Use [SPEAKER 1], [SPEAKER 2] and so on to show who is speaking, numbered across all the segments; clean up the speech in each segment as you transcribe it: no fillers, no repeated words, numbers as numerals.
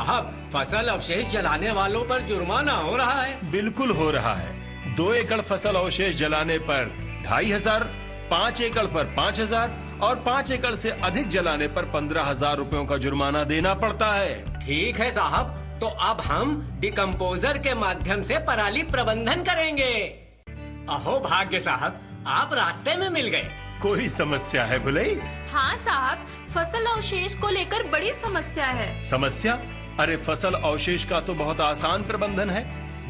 [SPEAKER 1] साहब, फसल अवशेष जलाने वालों पर जुर्माना हो रहा है।
[SPEAKER 2] बिल्कुल हो रहा है। 2 एकड़ फसल अवशेष जलाने पर 2500, 5 एकड़ पर 5000 और 5 एकड़ से अधिक जलाने पर 15,000 रुपयों का जुर्माना देना पड़ता है।
[SPEAKER 1] ठीक है साहब, तो अब हम डिकम्पोजर के माध्यम से पराली प्रबंधन करेंगे। अहो भाग्य साहब, आप रास्ते में मिल गए।
[SPEAKER 2] कोई समस्या है भुलई?
[SPEAKER 3] हाँ साहब, फसल अवशेष को लेकर बड़ी समस्या है।
[SPEAKER 2] समस्या? अरे फसल अवशेष का तो बहुत आसान प्रबंधन है।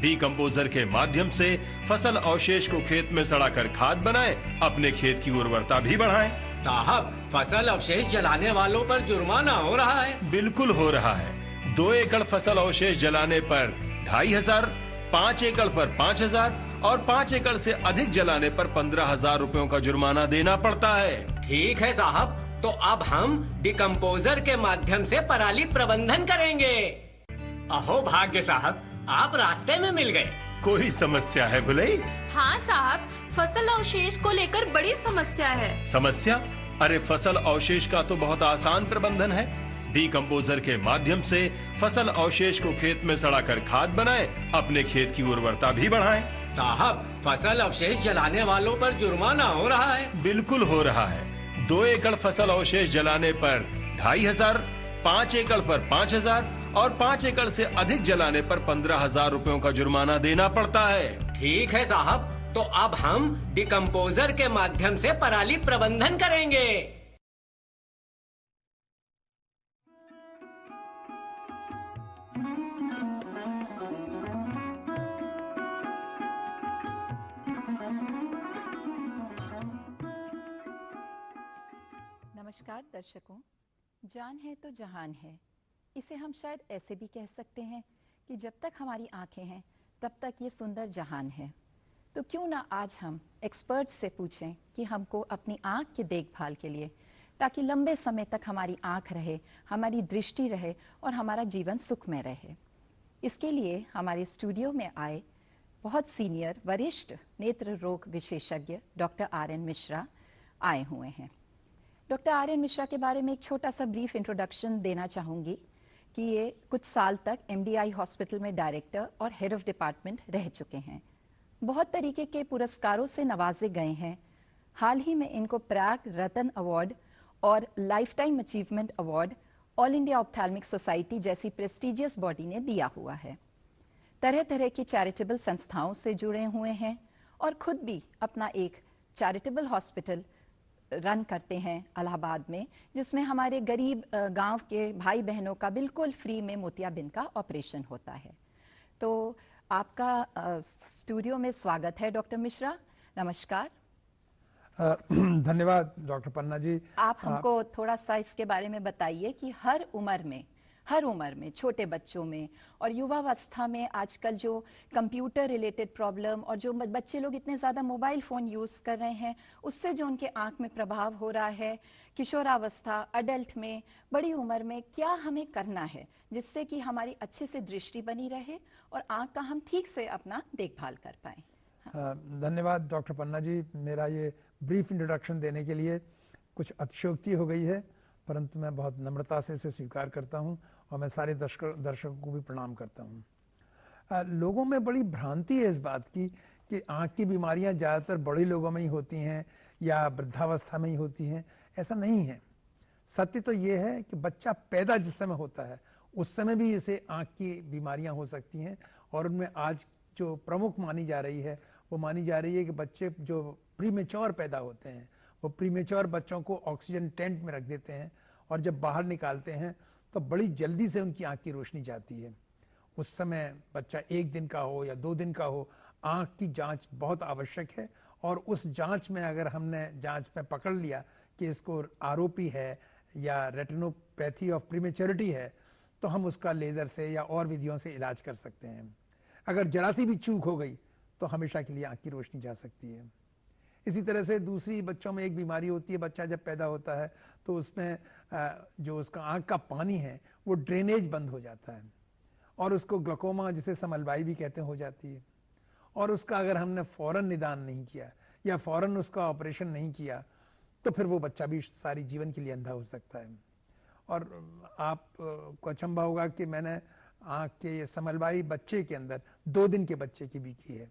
[SPEAKER 2] डिकम्पोजर के माध्यम से फसल अवशेष को खेत में सड़ाकर खाद बनाएं, अपने खेत की उर्वरता भी बढ़ाएं।
[SPEAKER 1] साहब, फसल अवशेष जलाने वालों पर जुर्माना हो रहा है।
[SPEAKER 2] बिल्कुल हो रहा है। 2 एकड़ फसल अवशेष जलाने पर 2500, 5 एकड़ पर 5000 और 5 एकड़ से अधिक जलाने पर 15,000 रुपयों का जुर्माना देना पड़ता है।
[SPEAKER 1] ठीक है साहब, तो अब हम डिकम्पोजर के माध्यम से पराली प्रबंधन करेंगे। अहो भाग्य साहब, आप रास्ते में मिल गए।
[SPEAKER 2] कोई समस्या है भुलई?
[SPEAKER 3] हाँ साहब, फसल अवशेष को लेकर बड़ी समस्या है।
[SPEAKER 2] समस्या? अरे फसल अवशेष का तो बहुत आसान प्रबंधन है। डिकम्पोजर के माध्यम से फसल अवशेष को खेत में सड़ाकर खाद बनाएं, अपने खेत की उर्वरता भी बढ़ाएं।
[SPEAKER 1] साहब, फसल अवशेष जलाने वालों पर जुर्माना हो रहा है।
[SPEAKER 2] बिल्कुल हो रहा है। 2 एकड़ फसल अवशेष जलाने पर 2500, 5 एकड़ पर 5000 और 5 एकड़ से अधिक जलाने पर 15,000 रुपयों का जुर्माना देना पड़ता है।
[SPEAKER 1] ठीक है साहब, तो अब हम डिकम्पोजर के माध्यम से पराली प्रबंधन करेंगे।
[SPEAKER 4] नमस्कार दर्शकों, जान है तो जहान है, इसे हम शायद ऐसे भी कह सकते हैं कि जब तक हमारी आंखें हैं तब तक ये सुंदर जहान है। तो क्यों ना आज हम एक्सपर्ट से पूछें कि हमको अपनी आंख की देखभाल के लिए, ताकि लंबे समय तक हमारी आंख रहे, हमारी दृष्टि रहे और हमारा जीवन सुखमय रहे। इसके लिए हमारे स्टूडियो में आए बहुत सीनियर वरिष्ठ नेत्र रोग विशेषज्ञ डॉक्टर RN मिश्रा आए हुए हैं। डॉक्टर RN मिश्रा के बारे में एक छोटा सा ब्रीफ इंट्रोडक्शन देना चाहूँगी कि ये कुछ साल तक MDI हॉस्पिटल में डायरेक्टर और हेड ऑफ डिपार्टमेंट रह चुके हैं। बहुत तरीके के पुरस्कारों से नवाजे गए हैं। हाल ही में इनको प्राग रत्न अवार्ड और life time achievement award all India ophthalmic society जैसी प्रेस्टिजियस बॉडी ने दिया हुआ है। तरह तरह की चैरिटेबल संस्थाओं से जुड़े हुए हैं और खुद भी अपना एक चैरिटेबल हॉस्पिटल रन करते हैं इलाहाबाद में, जिसमें हमारे गरीब गांव के भाई बहनों का बिल्कुल फ्री में मोतियाबिंद का ऑपरेशन होता है। तो आपका स्टूडियो में स्वागत है डॉक्टर मिश्रा। नमस्कार।
[SPEAKER 5] धन्यवाद डॉक्टर पन्ना जी।
[SPEAKER 4] आप हमको थोड़ा सा इसके बारे में बताइए कि हर उम्र में छोटे बच्चों में और युवावस्था में आजकल जो कंप्यूटर रिलेटेड प्रॉब्लम और जो बच्चे लोग इतने ज़्यादा मोबाइल फ़ोन यूज़ कर रहे हैं, उससे जो उनके आंख में प्रभाव हो रहा है, किशोरावस्था, अडल्ट में, बड़ी उम्र में, क्या हमें करना है जिससे कि हमारी अच्छे से दृष्टि बनी रहे और आंख का हम ठीक से अपना देखभाल कर पाएँ।
[SPEAKER 5] धन्यवाद डॉक्टर पन्ना जी। मेरा ये ब्रीफ इंट्रोडक्शन देने के लिए कुछ अतिशयोक्ति हो गई है, परंतु मैं बहुत नम्रता से इसे स्वीकार करता हूं और मैं सारे दर्शकों को भी प्रणाम करता हूं। लोगों में बड़ी भ्रांति है इस बात की कि आँख की बीमारियां ज़्यादातर बड़े लोगों में ही होती हैं या वृद्धावस्था में ही होती हैं। ऐसा नहीं है। सत्य तो ये है कि बच्चा पैदा जिस समय होता है उस समय भी इसे आँख की बीमारियां हो सकती हैं, और उनमें आज जो प्रमुख मानी जा रही है वो मानी जा रही है कि बच्चे जो प्रीमेच्योर पैदा होते हैं, वो प्रीमेच्योर बच्चों को ऑक्सीजन टेंट में रख देते हैं और जब बाहर निकालते हैं तो बड़ी जल्दी से उनकी आंख की रोशनी जाती है। उस समय बच्चा 1 दिन का हो या 2 दिन का हो, आंख की जांच बहुत आवश्यक है। और उस जांच में अगर हमने जांच में पकड़ लिया कि इसको आरओपी है या रेटिनोपैथी ऑफ प्रीमेच्योरिटी है, तो हम उसका लेजर से या और विधियों से इलाज कर सकते हैं। अगर जरा सी भी चूक हो गई तो हमेशा के लिए आंख की रोशनी जा सकती है। इसी तरह से दूसरी बच्चों में एक बीमारी होती है, बच्चा जब पैदा होता है तो उसमें जो उसका आंख का पानी है वो ड्रेनेज बंद हो जाता है और उसको ग्लूकोमा, जिसे समलबाई भी कहते हैं, हो जाती है। और उसका अगर हमने फौरन निदान नहीं किया या फौरन उसका ऑपरेशन नहीं किया तो फिर वो बच्चा भी सारी जीवन के लिए अंधा हो सकता है। और आप को अचंभा होगा कि मैंने आँख के समलवाई बच्चे के अंदर 2 दिन के बच्चे की भी की है।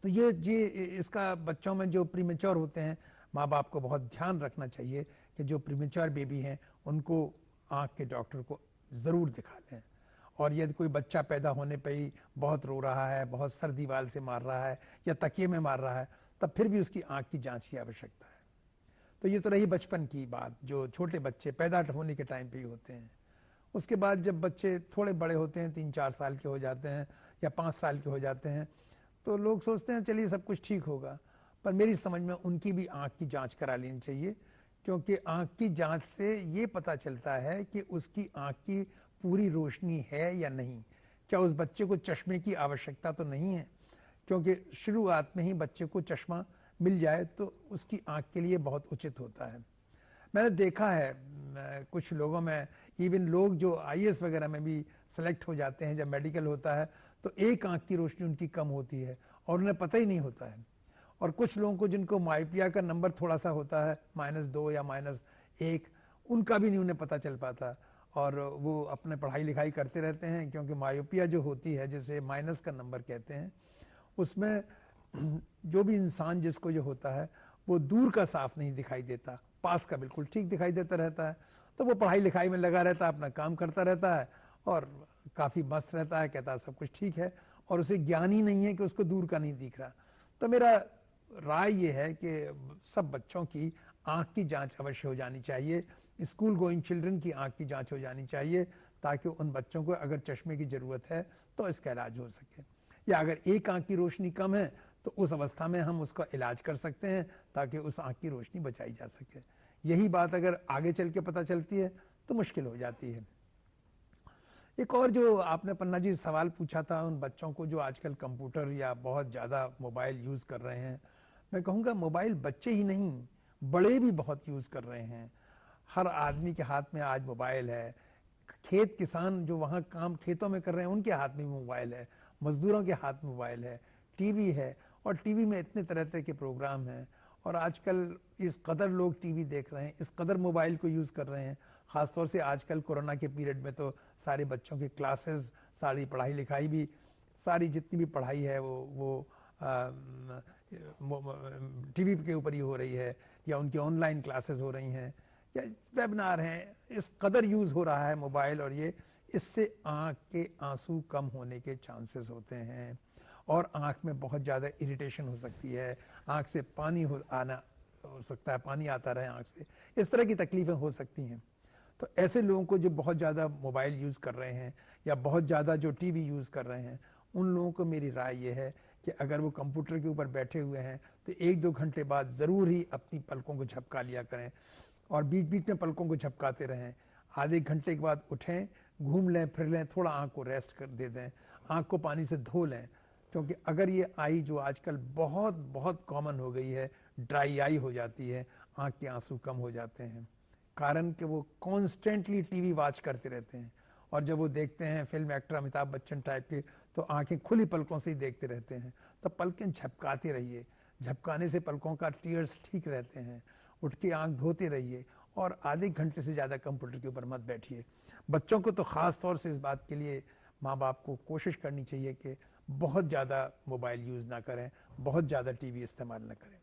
[SPEAKER 5] तो ये इसका बच्चों में जो प्रीमेच्योर होते हैं, माँ बाप को बहुत ध्यान रखना चाहिए कि जो प्रीमेच्योर बेबी हैं उनको आँख के डॉक्टर को ज़रूर दिखा लें। और यदि कोई बच्चा पैदा होने पे ही बहुत रो रहा है, बहुत सर्दी वाल से मार रहा है या तकिए में मार रहा है, तब फिर भी उसकी आँख की जांच की आवश्यकता है। तो ये तो रही बचपन की बात, जो छोटे बच्चे पैदा होने के टाइम पे ही होते हैं। उसके बाद जब बच्चे थोड़े बड़े होते हैं, 3-4 साल के हो जाते हैं या 5 साल के हो जाते हैं, तो लोग सोचते हैं चलिए सब कुछ ठीक होगा, पर मेरी समझ में उनकी भी आँख की जांच करा लेनी चाहिए, क्योंकि आँख की जांच से ये पता चलता है कि उसकी आँख की पूरी रोशनी है या नहीं। क्या उस बच्चे को चश्मे की आवश्यकता तो नहीं है, क्योंकि शुरुआत में ही बच्चे को चश्मा मिल जाए तो उसकी आँख के लिए बहुत उचित होता है। मैंने देखा है कुछ लोगों में, इवन लोग जो IAS वगैरह में भी सेलेक्ट हो जाते हैं, जब मेडिकल होता है तो एक आँख की रोशनी उनकी कम होती है और उन्हें पता ही नहीं होता है। और कुछ लोगों को जिनको मायोपिया का नंबर थोड़ा सा होता है, -2 या -1, उनका भी नहीं उन्हें पता चल पाता और वो अपने पढ़ाई लिखाई करते रहते हैं, क्योंकि मायोपिया जो होती है, जिसे माइनस का नंबर कहते हैं, उसमें जो भी इंसान जिसको जो होता है वो दूर का साफ नहीं दिखाई देता, पास का बिल्कुल ठीक दिखाई देता रहता है। तो वो पढ़ाई लिखाई में लगा रहता है, अपना काम करता रहता है और काफ़ी मस्त रहता है, कहता है सब कुछ ठीक है, और उसे ज्ञान ही नहीं है कि उसको दूर का नहीं दिख रहा। तो मेरा राय ये है कि सब बच्चों की आँख की जांच अवश्य हो जानी चाहिए, स्कूल गोइंग चिल्ड्रन की आँख की जांच हो जानी चाहिए, ताकि उन बच्चों को अगर चश्मे की ज़रूरत है तो इसका इलाज हो सके, या अगर एक आँख की रोशनी कम है तो उस अवस्था में हम उसका इलाज कर सकते हैं ताकि उस आँख की रोशनी बचाई जा सके। यही बात अगर आगे चल के पता चलती है तो मुश्किल हो जाती है। एक और जो आपने पन्ना जी सवाल पूछा था उन बच्चों को जो आजकल कंप्यूटर या बहुत ज़्यादा मोबाइल यूज़ कर रहे हैं, मैं कहूँगा मोबाइल बच्चे ही नहीं, बड़े भी बहुत यूज़ कर रहे हैं। हर आदमी के हाथ में आज मोबाइल है। खेत किसान जो वहाँ काम खेतों में कर रहे हैं उनके हाथ में मोबाइल है, मजदूरों के हाथ में मोबाइल है, टीवी है, और टीवी में इतने तरह तरह के प्रोग्राम हैं, और आजकल इस कदर लोग टीवी देख रहे हैं, इस कदर मोबाइल को यूज़ कर रहे हैं। ख़ासतौर से आजकल कोरोना के पीरियड में तो सारे बच्चों की क्लासेस, सारी पढ़ाई लिखाई भी, सारी जितनी भी पढ़ाई है वो टीवी के ऊपर ही हो रही है, या उनकी ऑनलाइन क्लासेस हो रही हैं, या वेबिनार हैं। इस कदर यूज़ हो रहा है मोबाइल, और ये इससे आँख के आंसू कम होने के चांसेस होते हैं, और आँख में बहुत ज़्यादा इरिटेशन हो सकती है, आँख से पानी आना हो सकता है, पानी आता रहे आँख से, इस तरह की तकलीफ़ें हो सकती हैं। तो ऐसे लोगों को जो बहुत ज़्यादा मोबाइल यूज़ कर रहे हैं या बहुत ज़्यादा जो टीवी यूज़ कर रहे हैं, उन लोगों को मेरी राय ये है कि अगर वो कंप्यूटर के ऊपर बैठे हुए हैं तो 1-2 घंटे बाद ज़रूर ही अपनी पलकों को झपका लिया करें, और बीच बीच में पलकों को झपकाते रहें। आधे घंटे के बाद उठें, घूम लें, फिर लें, थोड़ा आँख को रेस्ट कर दे दें, आँख को पानी से धो लें, क्योंकि अगर ये आई जो आजकल बहुत बहुत कॉमन हो गई है, ड्राई आई हो जाती है, आँख के आंसू कम हो जाते हैं, कारण कि वो कॉन्स्टेंटली टीवी वॉच करते रहते हैं, और जब वो देखते हैं film actor Amitabh Bachchan type के, तो आंखें खुली पलकों से ही देखते रहते हैं। तो पलकें झपकाते रहिए, झपकाने से पलकों का टीयर्स ठीक रहते हैं। उठ के आँख धोते रहिए, और आधे घंटे से ज़्यादा कंप्यूटर के ऊपर मत बैठिए। बच्चों को तो ख़ास तौर से इस बात के लिए माँ बाप को कोशिश करनी चाहिए कि बहुत ज़्यादा मोबाइल यूज़ ना करें, बहुत ज़्यादा टीवी इस्तेमाल ना करें।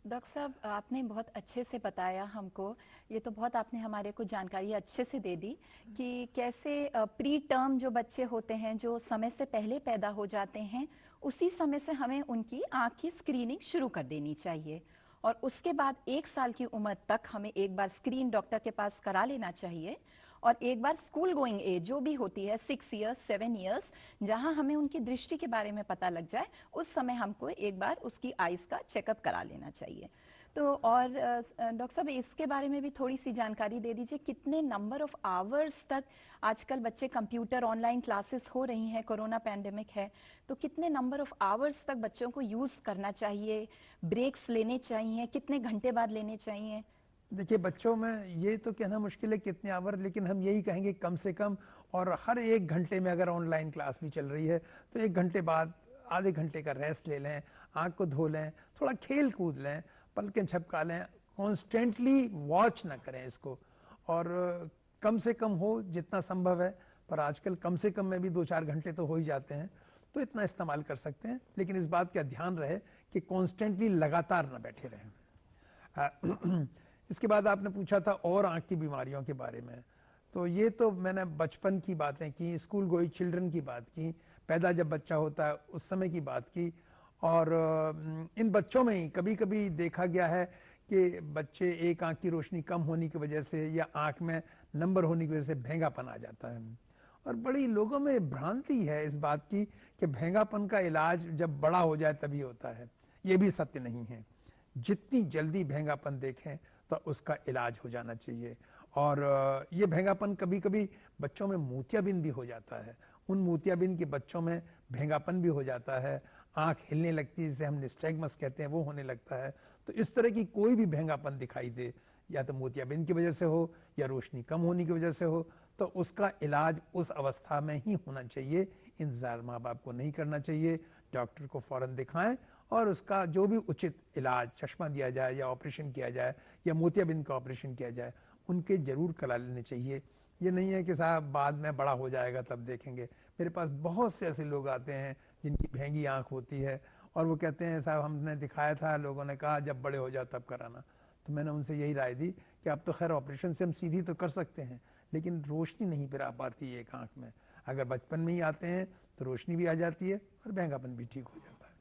[SPEAKER 4] डॉक्टर साहब, आपने बहुत अच्छे से बताया हमको, ये तो बहुत आपने हमारे को जानकारी अच्छे से दे दी कि कैसे प्री टर्म जो बच्चे होते हैं, जो समय से पहले पैदा हो जाते हैं, उसी समय से हमें उनकी आँख की स्क्रीनिंग शुरू कर देनी चाहिए, और उसके बाद 1 साल की उम्र तक हमें एक बार स्क्रीन डॉक्टर के पास करा लेना चाहिए, और एक बार स्कूल गोइंग एज जो भी होती है 6 इयर्स 7 इयर्स, जहां हमें उनकी दृष्टि के बारे में पता लग जाए, उस समय हमको एक बार उसकी आईज का चेकअप करा लेना चाहिए। तो और डॉक्टर साहब, इसके बारे में भी थोड़ी सी जानकारी दे दीजिए, कितने नंबर ऑफ आवर्स तक आजकल बच्चे कंप्यूटर ऑनलाइन क्लासेस हो रही हैं, कोरोना पैंडेमिक है, तो कितने नंबर ऑफ आवर्स तक बच्चों को यूज़ करना चाहिए, ब्रेक्स लेने चाहिए, कितने घंटे बाद लेने चाहिए?
[SPEAKER 5] देखिए, बच्चों में ये तो कहना मुश्किल है कितने आवर, लेकिन हम यही कहेंगे कम से कम, और हर 1 घंटे में अगर ऑनलाइन क्लास भी चल रही है तो 1 घंटे बाद आधे घंटे का रेस्ट ले लें, आँख को धो लें, थोड़ा खेल कूद लें, पलकें झपका लें, कॉन्स्टेंटली वॉच ना करें इसको। और कम से कम हो जितना संभव है, पर आजकल कम से कम में भी 2-4 घंटे तो हो ही जाते हैं, तो इतना इस्तेमाल कर सकते हैं। लेकिन इस बात का ध्यान रहे कि कॉन्स्टेंटली लगातार ना बैठे रहें। इसके बाद आपने पूछा था और आँख की बीमारियों के बारे में, तो ये तो मैंने बचपन की बातें की, स्कूल गोइंग चिल्ड्रन की बात की, पैदा जब बच्चा होता है उस समय की बात की। और इन बच्चों में ही कभी कभी देखा गया है कि बच्चे एक आँख की रोशनी कम होने की वजह से या आँख में नंबर होने की वजह से भेंगापन आ जाता है। और बड़ी लोगों में भ्रांति है इस बात की कि भेंगापन का इलाज जब बड़ा हो जाए तभी होता है। ये भी सत्य नहीं है। जितनी जल्दी भेंगापन देखें तो उसका इलाज हो जाना चाहिए। और ये भेंगापन कभी कभी बच्चों में मोतियाबिंद भी हो जाता है। उन मोतियाबिंद के बच्चों में भेंगापन भी हो जाता है, आंख हिलने लगती है, जिसे हम निस्टैग्मस कहते हैं, वो होने लगता है। तो इस तरह की कोई भी भेंगापन दिखाई दे, या तो मोतियाबिंद की वजह से हो या रोशनी कम होने की वजह से हो, तो उसका इलाज उस अवस्था में ही होना चाहिए। इंतजार माँ बाप को नहीं करना चाहिए, डॉक्टर को फौरन दिखाएं और उसका जो भी उचित इलाज, चश्मा दिया जाए या ऑपरेशन किया जाए या मोतियाबिंद का ऑपरेशन किया जाए, उनके जरूर करा लेने चाहिए। ये नहीं है कि साहब बाद में बड़ा हो जाएगा तब देखेंगे। मेरे पास बहुत से ऐसे लोग आते हैं जिनकी भेंगी आंख होती है और वो कहते हैं साहब हमने दिखाया था, लोगों ने कहा जब बड़े हो जाओ तब कराना। तो मैंने उनसे यही राय दी कि अब तो खैर ऑपरेशन से हम सीधी तो कर सकते हैं, लेकिन रोशनी नहीं फिर आ पाती है एक आंख में। अगर बचपन में ही आते हैं तो रोशनी भी आ जाती है और भेंगापन भी ठीक हो जाता है।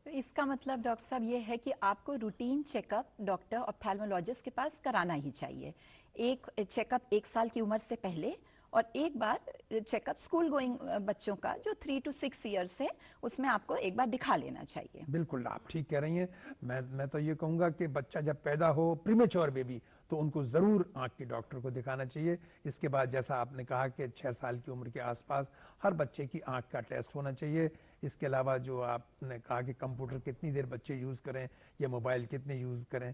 [SPEAKER 4] तो इसका मतलब डॉक्टर साहब ये है कि आपको रूटीन चेकअप डॉक्टर ऑप्थेल्मोलॉजिस्ट के पास कराना ही चाहिए। एक चेकअप 1 साल की उम्र से पहले और एक बार चेकअप स्कूल गोइंग बच्चों का जो 3 to 6 ईयर्स है, उसमें आपको एक बार दिखा लेना चाहिए।
[SPEAKER 5] बिल्कुल, आप ठीक कह रही हैं। मैं तो ये कहूँगा कि बच्चा जब पैदा हो, प्रीमेच्योर बेबी, तो उनको ज़रूर आँख के डॉक्टर को दिखाना चाहिए। इसके बाद जैसा आपने कहा कि 6 साल की उम्र के आसपास हर बच्चे की आँख का टेस्ट होना चाहिए। इसके अलावा जो आपने कहा कि कंप्यूटर कितनी देर बच्चे यूज़ करें या मोबाइल कितने यूज़ करें,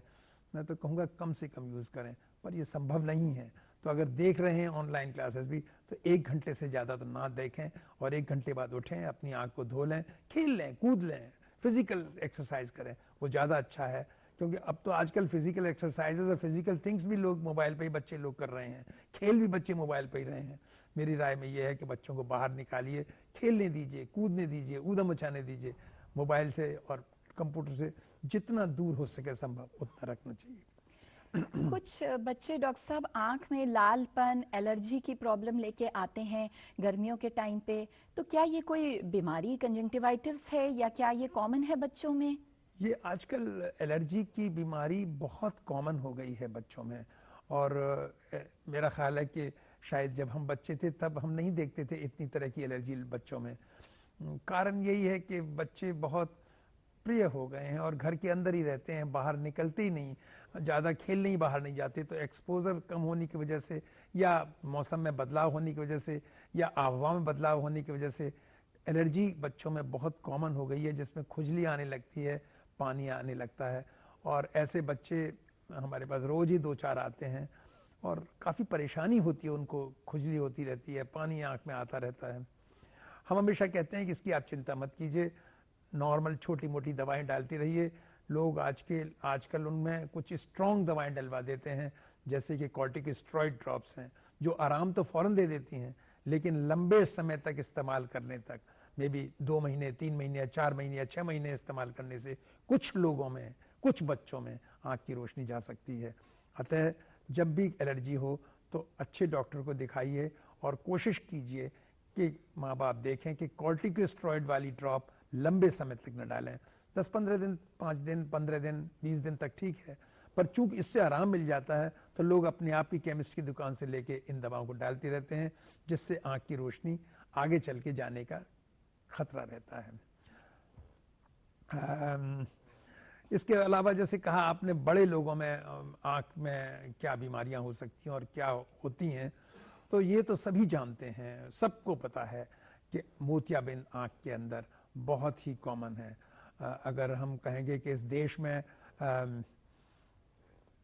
[SPEAKER 5] मैं तो कहूँगा कम से कम यूज़ करें, पर ये संभव नहीं है। तो अगर देख रहे हैं ऑनलाइन क्लासेस भी, तो 1 घंटे से ज़्यादा तो ना देखें और 1 घंटे बाद उठें, अपनी आँख को धो लें, खेल लें, कूद लें, फिजिकल एक्सरसाइज करें, वो ज़्यादा अच्छा है। क्योंकि अब तो आजकल फिजिकल एक्सरसाइजेज और फिजिकल थिंग्स भी लोग मोबाइल पे ही बच्चे लोग कर रहे हैं, खेल भी बच्चे मोबाइल पे ही रहे हैं। मेरी राय में ये है कि बच्चों को बाहर निकालिए, खेलने दीजिए, कूदने दीजिए, ऊधम मचाने दीजिए। मोबाइल से और कंप्यूटर से जितना दूर हो सके संभव उतना रखना चाहिए।
[SPEAKER 4] कुछ बच्चे डॉक्टर साहब आंख में लालपन, एलर्जी की प्रॉब्लम लेके आते हैं गर्मियों के टाइम पे, तो क्या ये कोई बीमारी कंजंक्टिवाइटिस है या क्या ये कॉमन है बच्चों में?
[SPEAKER 5] ये आजकल एलर्जी की बीमारी बहुत कॉमन हो गई है बच्चों में। और मेरा ख्याल है कि शायद जब हम बच्चे थे तब हम नहीं देखते थे इतनी तरह की एलर्जी बच्चों में। कारण यही है कि बच्चे बहुत प्रिय हो गए हैं और घर के अंदर ही रहते हैं, बाहर निकलते ही नहीं, ज़्यादा खेलने ही बाहर नहीं जाते। तो एक्सपोजर कम होने की वजह से या मौसम में बदलाव होने की वजह से या आबहवा में बदलाव होने की वजह से एलर्जी बच्चों में बहुत कॉमन हो गई है, जिसमें खुजली आने लगती है, पानी आने लगता है। और ऐसे बच्चे हमारे पास रोज़ ही 2-4 आते हैं और काफ़ी परेशानी होती है उनको, खुजली होती रहती है, पानी आँख में आता रहता है। हम हमेशा कहते हैं कि इसकी आप चिंता मत कीजिए, नॉर्मल छोटी मोटी दवाएं डालती रहिए। लोग आजकल उनमें कुछ स्ट्रॉन्ग दवाएं डलवा देते हैं, जैसे कि कॉर्टिकोस्टेरॉइड ड्रॉप्स हैं, जो आराम तो फ़ौरन दे देती हैं, लेकिन लंबे समय तक इस्तेमाल करने तक, मे बी 2 महीने, 3 महीने या 4 महीने या 6 महीने इस्तेमाल करने से कुछ लोगों में, कुछ बच्चों में आँख की रोशनी जा सकती है। अतः जब भी एलर्जी हो तो अच्छे डॉक्टर को दिखाइए और कोशिश कीजिए कि माँ बाप देखें कि कॉर्टिकोस्टेरॉइड वाली ड्रॉप लंबे समय तक न डालें। 10-15 दिन, 5 दिन, 15 दिन, 20 दिन तक ठीक है, पर चूंकि इससे आराम मिल जाता है तो लोग अपने आप ही केमिस्ट की दुकान से लेके इन दवाओं को डालते रहते हैं, जिससे आँख की रोशनी आगे चल के जाने का खतरा रहता है। इसके अलावा जैसे कहा आपने बड़े लोगों में आँख में क्या बीमारियां हो सकती हैं और क्या होती हैं, तो ये तो सभी जानते हैं, सबको पता है कि मोतियाबिंद आँख के अंदर बहुत ही कॉमन है। अगर हम कहेंगे कि इस देश में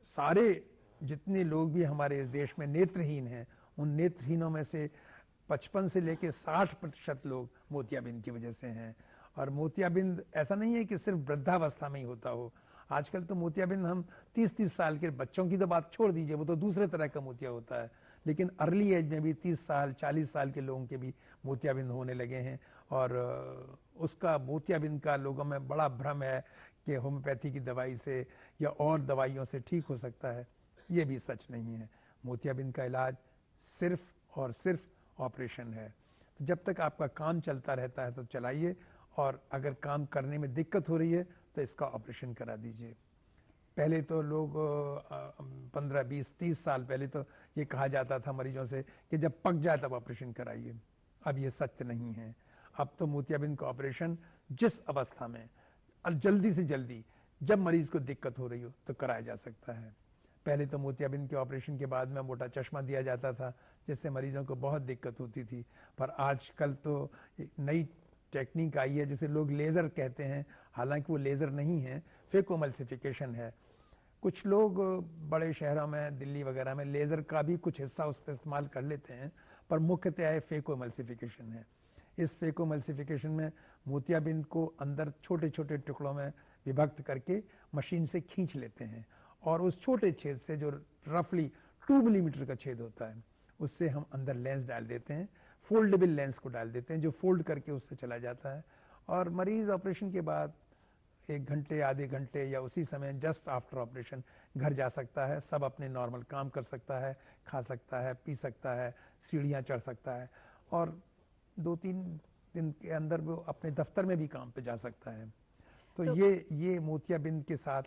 [SPEAKER 5] सारे जितने लोग भी हमारे इस देश में नेत्रहीन हैं, उन नेत्रहीनों में से 55 से लेकर 60% लोग मोतियाबिंद की वजह से हैं। और मोतियाबिंद ऐसा नहीं है कि सिर्फ वृद्धावस्था में ही होता हो, आजकल तो मोतियाबिंद हम 30-30 साल के बच्चों की तो बात छोड़ दीजिए, वो तो दूसरे तरह का मोतिया होता है, लेकिन अर्ली एज में भी 30 साल 40 साल के लोगों के भी मोतियाबिंद होने लगे हैं। और उसका मोतियाबिंद का लोगों में बड़ा भ्रम है कि होम्योपैथी की दवाई से या और दवाइयों से ठीक हो सकता है। ये भी सच नहीं है। मोतियाबिंद का इलाज सिर्फ और सिर्फ ऑपरेशन है। तो जब तक आपका काम चलता रहता है तो चलाइए, और अगर काम करने में दिक्कत हो रही है तो इसका ऑपरेशन करा दीजिए। पहले तो लोग 15, 20, 30 साल पहले तो ये कहा जाता था मरीजों से कि जब पक जाए तब ऑपरेशन कराइए। अब ये सत्य नहीं है। अब तो मोतियाबिंद का ऑपरेशन जिस अवस्था में और जल्दी से जल्दी जब मरीज को दिक्कत हो रही हो तो कराया जा सकता है। पहले तो मोतियाबिंद के ऑपरेशन के बाद में मोटा चश्मा दिया जाता था, जिससे मरीजों को बहुत दिक्कत होती थी। पर आजकल तो एक नई टेक्निक आई है जिसे लोग लेज़र कहते हैं, हालांकि वो लेज़र नहीं है, फेकोमल्सिफिकेशन है। कुछ लोग बड़े शहरों में, दिल्ली वगैरह में लेज़र का भी कुछ हिस्सा उससे इस्तेमाल कर लेते हैं, पर मुख्यतः फेकोमल्सिफिकेशन है। इस फेकोमल्सिफिकेशन में मोतियाबिंद को अंदर छोटे छोटे टुकड़ों में विभक्त करके मशीन से खींच लेते हैं, और उस छोटे छेद से जो रफली 2 मिलीमीटर का छेद होता है उससे हम अंदर लेंस डाल देते हैं, फोल्डेबल लेंस को डाल देते हैं जो फोल्ड करके उससे चला जाता है। और मरीज ऑपरेशन के बाद 1 घंटे, आधे घंटे या उसी समय जस्ट आफ्टर ऑपरेशन घर जा सकता है। सब अपने नॉर्मल काम कर सकता है, खा सकता है, पी सकता है, सीढ़ियाँ चढ़ सकता है, और 2-3 दिन के अंदर वो अपने दफ्तर में भी काम पे जा सकता है। तो ये मोतियाबिंद के साथ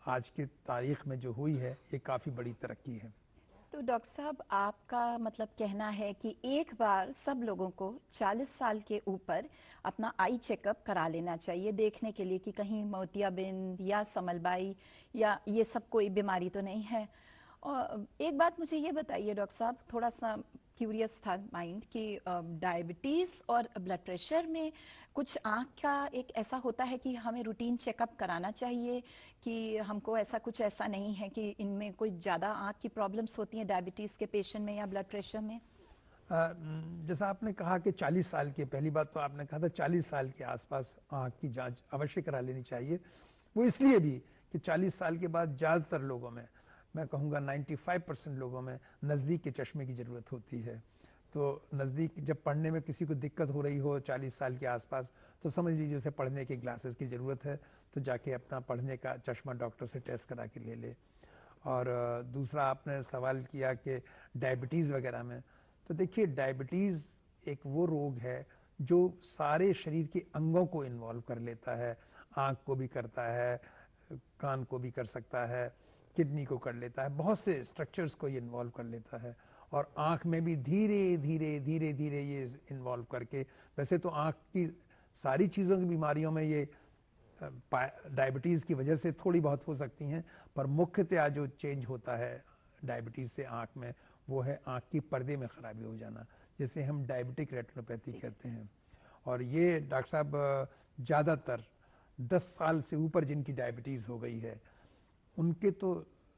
[SPEAKER 5] आज की तारीख में जो हुई है ये काफ़ी बड़ी तरक्की है।
[SPEAKER 4] तो डॉक्टर साहब, आपका मतलब कहना है कि एक बार सब लोगों को 40 साल के ऊपर अपना आई चेकअप करा लेना चाहिए, देखने के लिए कि कहीं मोतियाबिंद या समलबाई या ये सब कोई बीमारी तो नहीं है। और एक बात मुझे ये बताइए डॉक्टर साहब, थोड़ा सा क्यूरियस था माइंड कि डायबिटीज़ और ब्लड प्रेशर में कुछ आँख का एक ऐसा होता है कि हमें रूटीन चेकअप कराना चाहिए, कि हमको ऐसा कुछ नहीं है कि इनमें कोई ज़्यादा आँख की प्रॉब्लम्स होती हैं डायबिटीज़ के पेशेंट में या ब्लड प्रेशर में?
[SPEAKER 5] जैसा आपने कहा कि 40 साल के, पहली बात तो आपने कहा था 40 साल के आसपास आँख की जांच अवश्य करा लेनी चाहिए। वो इसलिए भी कि 40 साल के बाद ज़्यादातर लोगों में, मैं कहूँगा 95% लोगों में नज़दीक के चश्मे की ज़रूरत होती है। तो नज़दीक जब पढ़ने में किसी को दिक्कत हो रही हो 40 साल के आसपास, तो समझ लीजिए उसे पढ़ने के ग्लासेस की ज़रूरत है, तो जाके अपना पढ़ने का चश्मा डॉक्टर से टेस्ट करा के ले ले। और दूसरा आपने सवाल किया कि डायबिटीज़ वगैरह में, तो देखिए डायबिटीज़ एक वो रोग है जो सारे शरीर के अंगों को इन्वॉल्व कर लेता है। आँख को भी करता है, कान को भी कर सकता है, किडनी को कर लेता है, बहुत से स्ट्रक्चर्स को ये इन्वॉल्व कर लेता है। और आँख में भी धीरे धीरे ये इन्वॉल्व करके, वैसे तो आँख की सारी चीज़ों की बीमारियों में ये डायबिटीज़ की वजह से थोड़ी बहुत हो सकती हैं, पर मुख्यतः जो चेंज होता है डायबिटीज़ से आँख में, वो है आँख की पर्दे में ख़राबी हो जाना, जिसे हम डायबिटिक रेटिनोपैथी कहते हैं। और ये डॉक्टर साहब ज़्यादातर 10 साल से ऊपर जिनकी डायबिटीज़ हो गई है उनके तो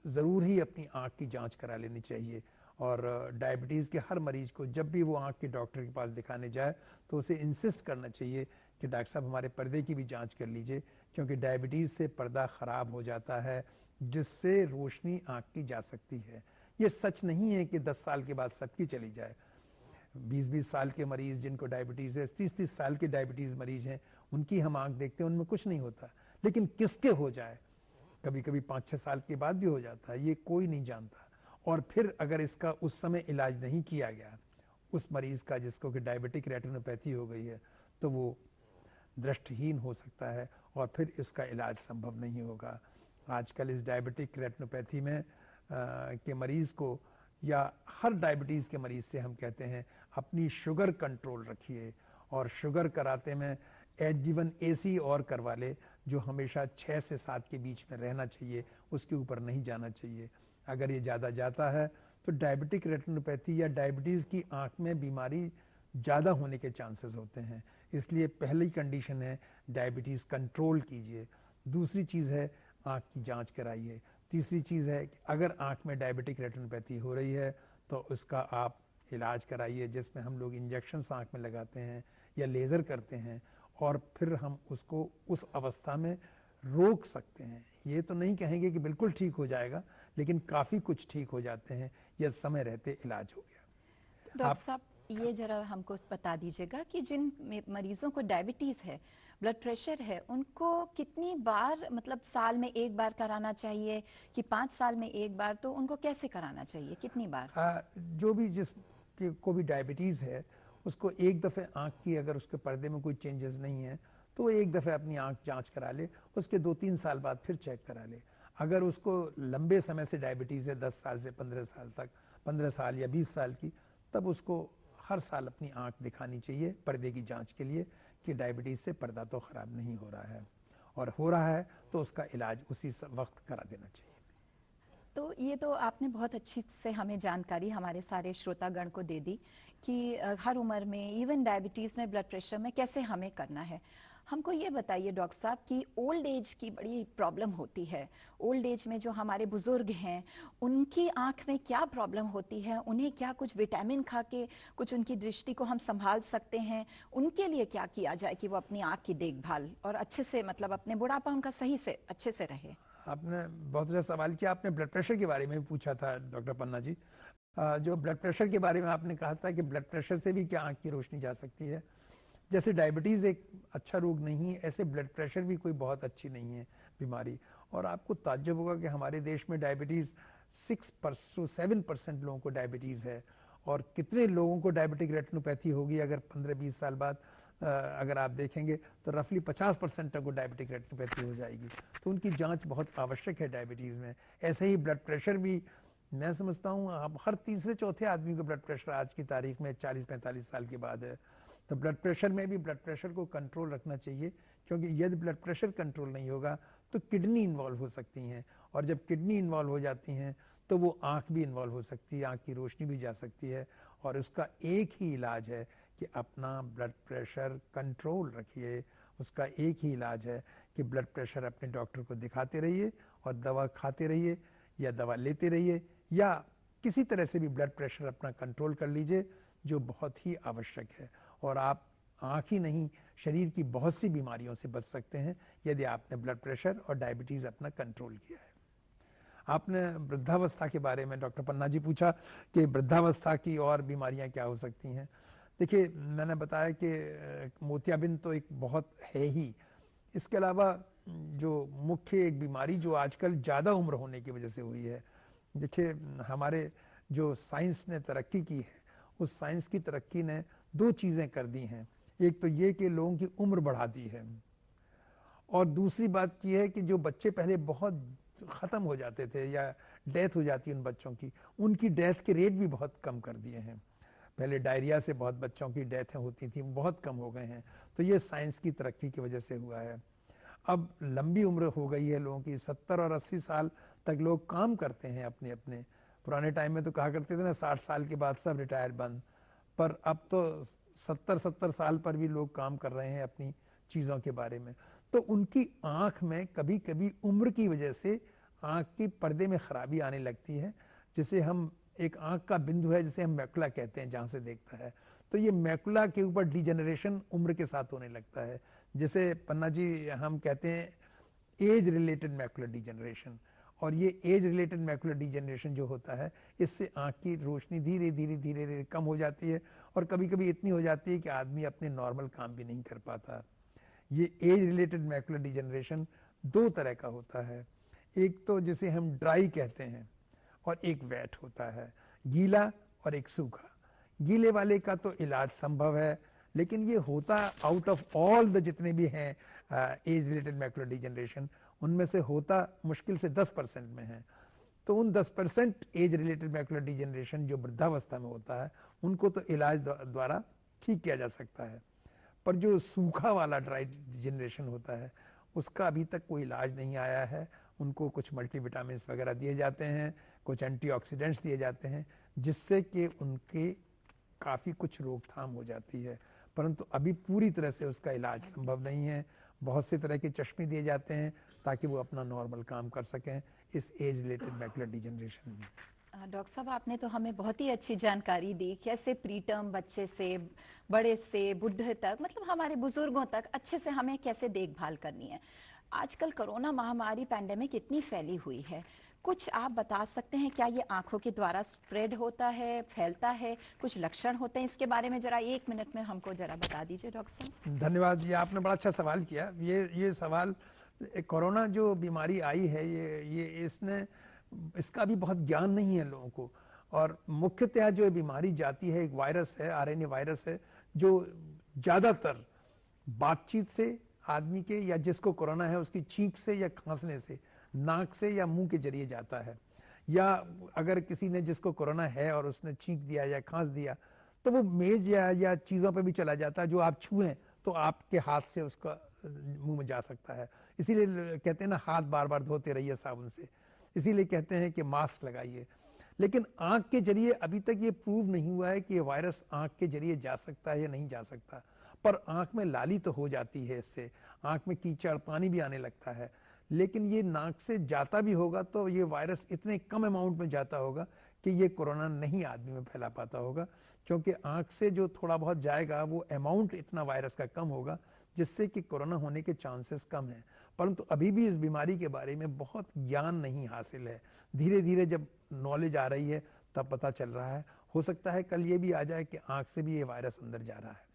[SPEAKER 5] ज़रूर ही अपनी आँख की जांच करा लेनी चाहिए। और डायबिटीज़ के हर मरीज़ को जब भी वो आँख के डॉक्टर के पास दिखाने जाए तो उसे इंसिस्ट करना चाहिए कि डॉक्टर साहब हमारे पर्दे की भी जांच कर लीजिए, क्योंकि डायबिटीज़ से पर्दा ख़राब हो जाता है, जिससे रोशनी आँख की जा सकती है। ये सच नहीं है कि 10 साल के बाद सबकी चली जाए। 20-20 साल के मरीज़ जिनको डायबिटीज़ है, 30-30 साल के डायबिटीज़ मरीज़ हैं, उनकी हम आँख देखते हैं, उनमें कुछ नहीं होता। लेकिन किसके हो जाए, कभी कभी 5-6 साल के बाद भी हो जाता है, ये कोई नहीं जानता। और फिर अगर इसका उस समय इलाज नहीं किया गया उस मरीज़ का जिसको कि डायबिटिक रेटिनोपैथी हो गई है, तो वो दृष्टिहीन हो सकता है और फिर इसका इलाज संभव नहीं होगा। आजकल इस डायबिटिक रेटिनोपैथी में के मरीज़ को, या हर डायबिटीज़ के मरीज़ से हम कहते हैं अपनी शुगर कंट्रोल रखिए, और शुगर कराते में H1AC और करवा ले, जो हमेशा 6 से 7 के बीच में रहना चाहिए, उसके ऊपर नहीं जाना चाहिए। अगर ये ज़्यादा जाता है तो डायबिटिक रेटिनोपैथी या डायबिटीज़ की आँख में बीमारी ज़्यादा होने के चांसेस होते हैं। इसलिए पहली कंडीशन है डायबिटीज़ कंट्रोल कीजिए। दूसरी चीज़ है आँख की जांच कराइए। तीसरी चीज़ है कि अगर आँख में डायबिटिक रेटिनोपैथी हो रही है तो उसका आप इलाज कराइए, जिसमें हम लोग इंजेक्शन्स आँख में लगाते हैं या लेज़र करते हैं, और फिर हम उसको उस अवस्था में रोक सकते हैं। ये तो नहीं कहेंगे कि बिल्कुल ठीक हो जाएगा, लेकिन काफ़ी कुछ ठीक हो जाते हैं यह समय रहते इलाज हो गया।
[SPEAKER 4] डॉक्टर साहब, ये जरा हमको बता दीजिएगा कि जिन मरीजों को डायबिटीज़ है, ब्लड प्रेशर है, उनको कितनी बार, मतलब साल में एक बार कराना चाहिए कि 5 साल में एक बार, तो उनको कैसे कराना चाहिए, कितनी बार?
[SPEAKER 5] जो भी को भी डायबिटीज़ है उसको एक दफ़े आँख की अगर उसके पर्दे में कोई चेंजेस नहीं है तो एक दफ़े अपनी आँख जांच करा ले, उसके 2-3 साल बाद फिर चेक करा ले। अगर उसको लंबे समय से डायबिटीज़ है 10 साल से 15 साल तक, 15 साल या 20 साल की, तब उसको हर साल अपनी आँख दिखानी चाहिए पर्दे की जांच के लिए कि डायबिटीज़ से पर्दा तो ख़राब नहीं हो रहा है, और हो रहा है तो उसका इलाज उसी वक्त करा देना चाहिए।
[SPEAKER 4] तो ये तो आपने बहुत अच्छी से हमें जानकारी हमारे सारे श्रोतागण को दे दी कि हर उम्र में, इवन डायबिटीज़ में, ब्लड प्रेशर में कैसे हमें करना है। हमको ये बताइए डॉक्टर साहब कि ओल्ड एज की बड़ी प्रॉब्लम होती है। ओल्ड एज में जो हमारे बुजुर्ग हैं, उनकी आंख में क्या प्रॉब्लम होती है, उन्हें क्या कुछ विटामिन खा के कुछ उनकी दृष्टि को हम संभाल सकते हैं, उनके लिए क्या किया जाए कि वो अपनी आंख की देखभाल और अच्छे से, मतलब अपने बुढ़ापा उनका सही से अच्छे से रहे?
[SPEAKER 5] आपने बहुत अच्छा सवाल किया। आपने ब्लड प्रेशर के बारे में भी पूछा था डॉक्टर पन्ना जी। जो ब्लड प्रेशर के बारे में आपने कहा था कि ब्लड प्रेशर से भी क्या आंख की रोशनी जा सकती है। जैसे डायबिटीज़ एक अच्छा रोग नहीं है, ऐसे ब्लड प्रेशर भी कोई बहुत अच्छी नहीं है बीमारी। और आपको ताज्जुब होगा कि हमारे देश में डायबिटीज़ 6-7% लोगों को डायबिटीज़ है, और कितने लोगों को डायबिटिक रेटिनोपैथी होगी अगर 15-20 साल बाद अगर आप देखेंगे तो रफली 50% तक को डायबिटिक रेटिनोपैथी हो जाएगी। तो उनकी जांच बहुत आवश्यक है डायबिटीज़ में। ऐसे ही ब्लड प्रेशर भी, मैं समझता हूँ आप हर तीसरे चौथे आदमी को ब्लड प्रेशर आज की तारीख में 40-45 साल के बाद है। तो ब्लड प्रेशर में भी ब्लड प्रेशर को कंट्रोल रखना चाहिए, क्योंकि यदि ब्लड प्रेशर कंट्रोल नहीं होगा तो किडनी इन्वॉल्व हो सकती हैं, और जब किडनी इन्वॉल्व हो जाती हैं तो वो आँख भी इन्वॉल्व हो सकती है, आँख की रोशनी भी जा सकती है। और उसका एक ही इलाज है कि अपना ब्लड प्रेशर कंट्रोल रखिए। उसका एक ही इलाज है कि ब्लड प्रेशर अपने डॉक्टर को दिखाते रहिए और दवा खाते रहिए या दवा लेते रहिए, या किसी तरह से भी ब्लड प्रेशर अपना कंट्रोल कर लीजिए, जो बहुत ही आवश्यक है। और आप आँख ही नहीं, शरीर की बहुत सी बीमारियों से बच सकते हैं यदि आपने ब्लड प्रेशर और डायबिटीज़ अपना कंट्रोल किया है। आपने वृद्धावस्था के बारे में डॉक्टर पन्ना जी पूछा कि वृद्धावस्था की और बीमारियां क्या हो सकती हैं। देखिए, मैंने बताया कि मोतियाबिंद तो एक बहुत है ही। इसके अलावा जो मुख्य एक बीमारी जो आजकल ज़्यादा उम्र होने की वजह से हुई है, देखिए हमारे जो साइंस ने तरक्की की है, उस साइंस की तरक्की ने 2 चीज़ें कर दी हैं। एक तो ये कि लोगों की उम्र बढ़ा दी है, और दूसरी बात ये है कि जो बच्चे पहले बहुत ख़त्म हो जाते थे या डेथ हो जाती उन बच्चों की, उनकी डेथ के रेट भी बहुत कम कर दिए हैं। पहले डायरिया से बहुत बच्चों की डेथें होती थी, बहुत कम हो गए हैं। तो ये साइंस की तरक्की की वजह से हुआ है। अब लंबी उम्र हो गई है लोगों की, 70 और 80 साल तक लोग काम करते हैं अपने अपने। पुराने टाइम में तो कहा करते थे ना 60 साल के बाद सब रिटायर बंद, पर अब तो 70 साल पर भी लोग काम कर रहे हैं अपनी चीज़ों के बारे में। तो उनकी आँख में कभी कभी उम्र की वजह से आँख की पर्दे में खराबी आने लगती है, जिसे हम एक आँख का बिंदु है जिसे हम मैकुला कहते हैं, जहाँ से देखता है। तो ये मैकुला के ऊपर डिजेनरेशन उम्र के साथ होने लगता है, जिसे पन्ना जी हम कहते हैं एज रिलेटेड मैकुलर डिजेनरेशन। और ये एज रिलेटेड मैकुलर डिजेनरेशन जो होता है, इससे आँख की रोशनी धीरे धीरे धीरे धीरे कम हो जाती है, और कभी कभी इतनी हो जाती है कि आदमी अपने नॉर्मल काम भी नहीं कर पाता। ये एज रिलेटेड मैकुलर डिजेनरेशन 2 तरह का होता है। एक तो जिसे हम ड्राई कहते हैं, और एक वेट होता है, गीला और एक सूखा। गीले वाले का तो इलाज संभव है, लेकिन ये होता आउट ऑफ ऑल द जितने भी हैं एज रिलेटेड मैकुलर डिजेनरेशन, उनमें से होता मुश्किल से 10% में है। तो उन 10% एज रिलेटेड मैकुलर डिजेनरेशन जो वृद्धावस्था में होता है, उनको तो इलाज द्वारा ठीक किया जा सकता है। पर जो सूखा वाला ड्राई डिजेनरेशन होता है, उसका अभी तक कोई इलाज नहीं आया है। उनको कुछ मल्टीविटामिन्स वगैरह दिए जाते हैं, कुछ एंटीऑक्सीडेंट्स दिए जाते हैं, जिससे कि उनके काफ़ी कुछ रोकथाम हो जाती है, परंतु अभी पूरी तरह से उसका इलाज संभव नहीं है। बहुत से तरह के चश्मे दिए जाते हैं ताकि वो अपना नॉर्मल काम कर सकें इस एज रिलेटेड मैकुलर डिजेनरेशन में।
[SPEAKER 4] डॉक्टर साहब, आपने तो हमें बहुत ही अच्छी जानकारी दी, कैसे प्रीटर्म बच्चे से, बड़े से, बुढ़े तक, मतलब हमारे बुजुर्गों तक अच्छे से हमें कैसे देखभाल करनी है। आजकल कोरोना महामारी पैंडेमिक इतनी फैली हुई है, कुछ आप बता सकते हैं क्या ये आंखों के द्वारा स्प्रेड होता है, फैलता है, कुछ लक्षण होते हैं? इसके बारे में जरा 1 मिनट में हमको जरा बता दीजिए डॉक्टर साहब।
[SPEAKER 5] धन्यवाद। ये आपने बड़ा अच्छा सवाल किया। ये सवाल, कोरोना जो बीमारी आई है, इसका भी बहुत ज्ञान नहीं है लोगों को। और मुख्यतः जो बीमारी जाती है, एक वायरस है, आरएनए वायरस है, जो ज्यादातर बातचीत से आदमी के, या जिसको कोरोना है उसकी छींक से या खांसने से, नाक से या मुंह के जरिए जाता है। या अगर किसी ने जिसको कोरोना है और उसने छींक दिया या खांस दिया, तो वो मेज या चीजों पे भी चला जाता है, जो आप छुएं तो आपके हाथ से उसका मुंह में जा सकता है। इसीलिए कहते हैं ना, हाथ बार बार धोते रहिए साबुन से। इसीलिए कहते हैं कि मास्क लगाइए। लेकिन आंख के जरिए अभी तक ये प्रूव नहीं हुआ है कि ये वायरस आंख के जरिए जा सकता है या नहीं जा सकता। पर आंख में लाली तो हो जाती है इससे, आंख में कीचड़, पानी भी आने लगता है। लेकिन ये नाक से जाता भी होगा तो ये वायरस इतने कम अमाउंट में जाता होगा कि ये कोरोना नहीं आदमी में फैला पाता होगा, क्योंकि आंख से जो थोड़ा बहुत जाएगा वो अमाउंट इतना वायरस का कम होगा, जिससे कि कोरोना होने के चांसेस कम हैं। परंतु अभी भी इस बीमारी के बारे में बहुत ज्ञान नहीं हासिल है। धीरे धीरे जब नॉलेज आ रही है तब पता चल रहा है। हो सकता है कल ये भी आ जाए कि आंख से भी ये वायरस अंदर जा रहा है।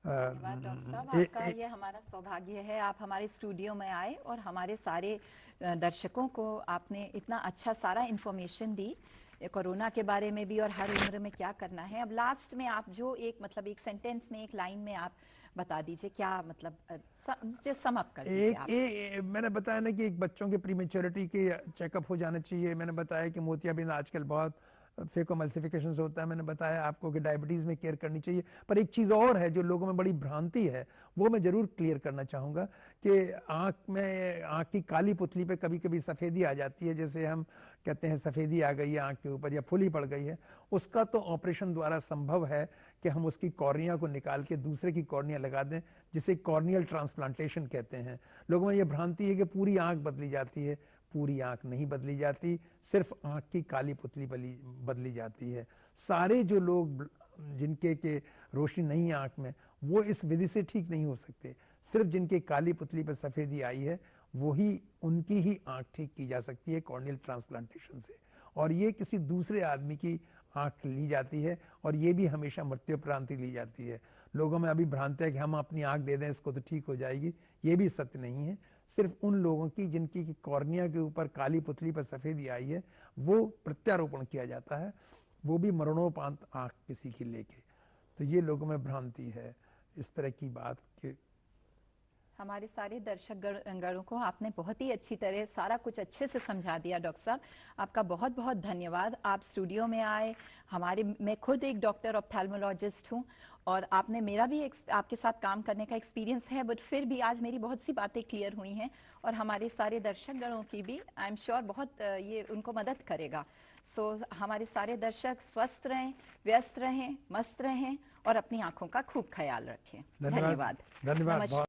[SPEAKER 4] धन्यवाद डॉक्टर साहब, आपका ये हमारा सौभाग्य है, आप हमारे स्टूडियो में आए और हमारे सारे दर्शकों को आपने इतना अच्छा सारा इन्फॉर्मेशन दी कोरोना के बारे में भी और हर उम्र में क्या करना है। अब लास्ट में आप जो एक सेंटेंस में, एक लाइन में आप बता दीजिए क्या मतलब, सम अप कर दीजिए आप।
[SPEAKER 5] मैंने बताया ना कि एक बच्चों के प्रीमेच्योरिटी के चेकअप हो जाना चाहिए। मैंने बताया कि मोतियाबिंद आजकल बहुत फेकोमल्सिफिकेशन होता है। मैंने बताया आपको कि डायबिटीज में केयर करनी चाहिए। पर एक चीज और है जो लोगों में बड़ी भ्रांति है, वो मैं जरूर क्लियर करना चाहूंगा कि आंख की काली पुतली पे कभी कभी सफेदी आ जाती है, जैसे हम कहते हैं सफेदी आ गई है आंख के ऊपर या फुली पड़ गई है। उसका तो ऑपरेशन द्वारा संभव है कि हम उसकी कॉर्निया को निकाल के दूसरे की कॉर्निया लगा दें, जिसे कॉर्नियल ट्रांसप्लांटेशन कहते हैं। लोगों में ये भ्रांति है कि पूरी आंख बदली जाती है। पूरी आंख नहीं बदली जाती, सिर्फ आंख की काली पुतली बदली जाती है। सारे जो लोग जिनके के रोशनी नहीं है आंख में, वो इस विधि से ठीक नहीं हो सकते। सिर्फ जिनके काली पुतली पर सफेदी आई है, वही उनकी ही आंख ठीक की जा सकती है कॉर्नियल ट्रांसप्लांटेशन से। और ये किसी दूसरे आदमी की आंख ली जाती है, और ये भी हमेशा मृत्युपरांत ली जाती है। लोगों में अभी भ्रांति है कि हम अपनी आंख दे दें इसको तो ठीक हो जाएगी। ये भी सत्य नहीं है। सिर्फ उन लोगों की जिनकी कॉर्निया के ऊपर काली पुतली पर सफेदी आई है, वो प्रत्यारोपण किया जाता है, वो भी मरणोपरांत आंख किसी की लेके। तो ये लोगों में भ्रांति है इस तरह की बात कि
[SPEAKER 4] हमारे सारे दर्शक गणों को आपने बहुत ही अच्छी तरह सारा कुछ अच्छे से समझा दिया। डॉक्टर साहब, आपका बहुत बहुत धन्यवाद। आप स्टूडियो में आए। मैं खुद एक डॉक्टर ऑप्थेल्मोलॉजिस्ट हूँ और आपने मेरा भी आपके साथ काम करने का एक्सपीरियंस है, बट फिर भी आज मेरी बहुत सी बातें क्लियर हुई हैं और हमारे सारे दर्शक गणों की भी आई एम श्योर बहुत ये उनको मदद करेगा। सो हमारे सारे दर्शक स्वस्थ रहें, व्यस्त रहें, मस्त रहें और अपनी आंखों का खूब ख्याल रखें। धन्यवाद।
[SPEAKER 5] धन्यवाद।